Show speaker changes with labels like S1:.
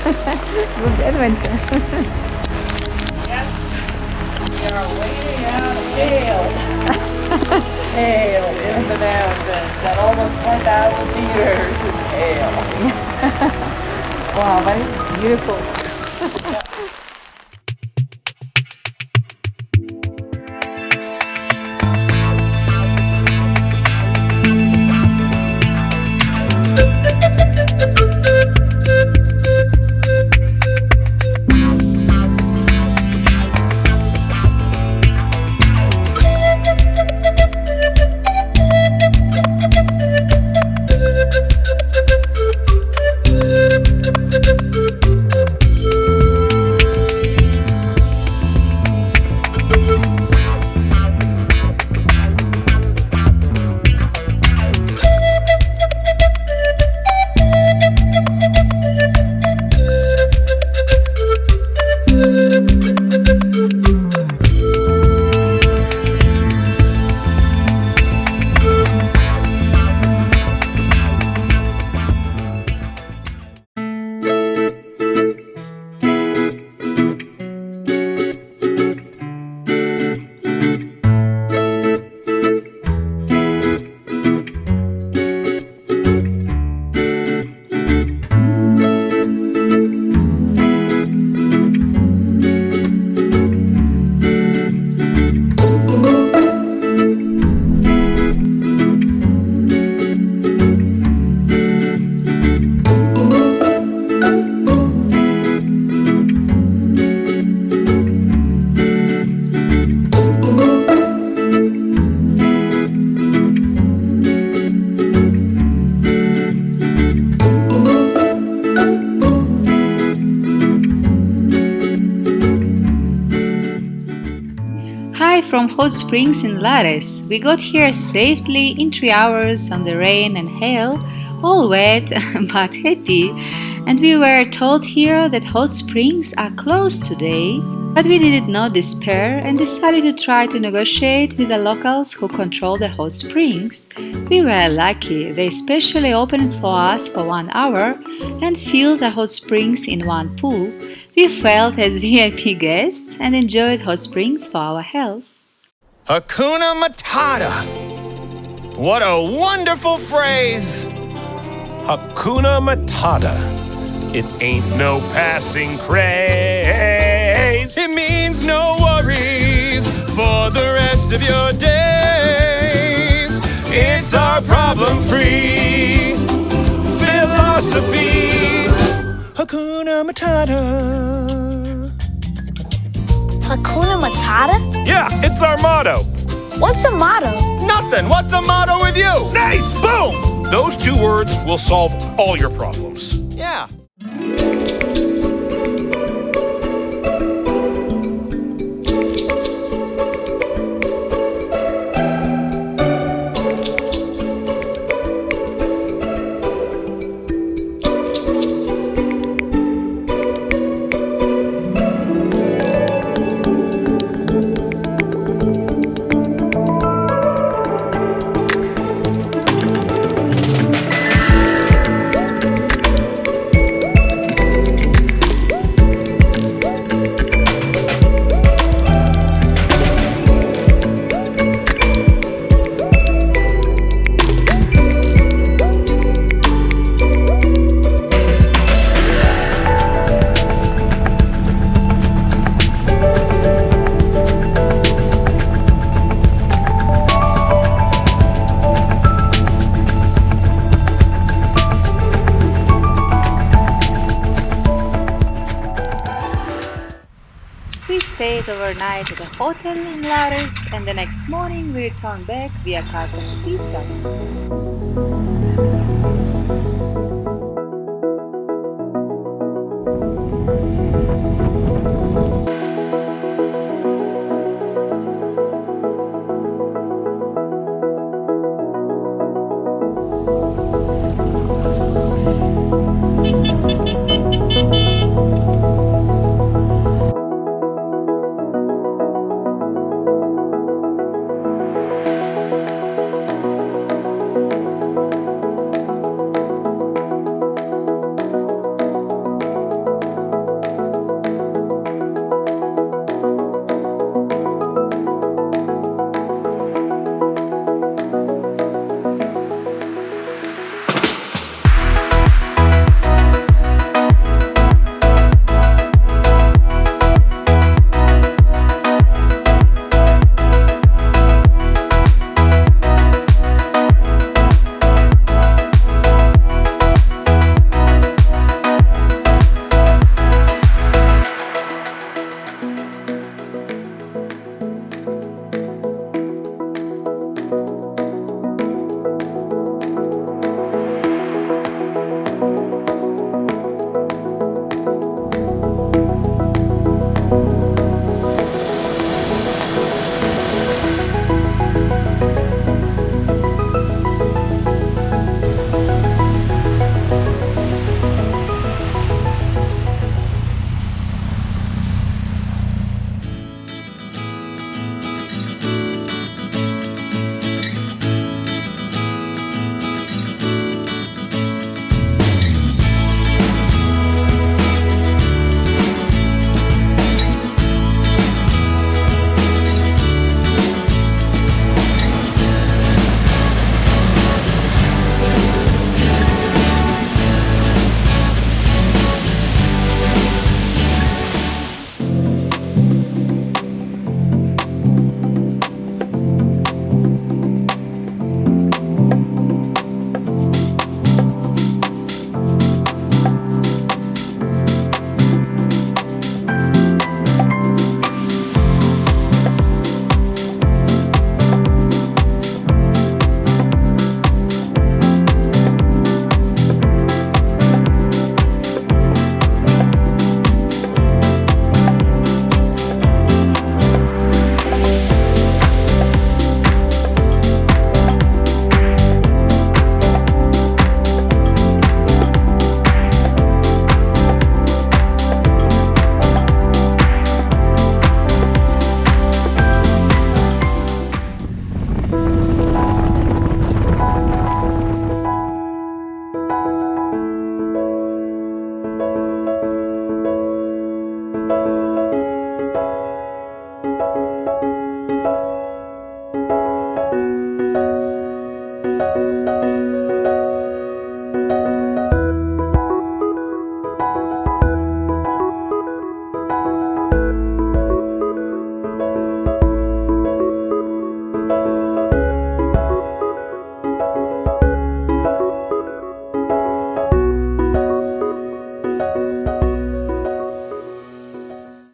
S1: Good adventure.
S2: Yes, we are wading out of Hale. Hale in the mountains at almost 4,000 meters. It's Hale.
S1: Wow, very beautiful.
S3: Hi from Hot Springs in Lares. We got here safely in 3 hours on the rain and hail, all wet but happy. And we were told here that hot springs are closed today, but we did not despair and decided to try to negotiate with the locals who control the hot springs. We were lucky, they specially opened it for us for 1 hour and filled the hot springs in one pool. We felt as VIP guests and enjoyed hot springs for our health.
S4: Hakuna Matata. What a wonderful phrase.
S5: Hakuna Matata. It ain't no passing craze.
S4: It means no worries for the rest of your days. It's our problem-free philosophy. Hakuna Matata.
S6: Hakuna Matata?
S5: Yeah, it's our motto.
S6: What's a motto?
S4: Nothing. What's the motto with you?
S5: Nice!
S4: Boom!
S5: Those 2 words will solve all your problems.
S4: Yeah.
S3: We stayed overnight at a hotel in Lares and the next morning we returned back via cargo to Pisa.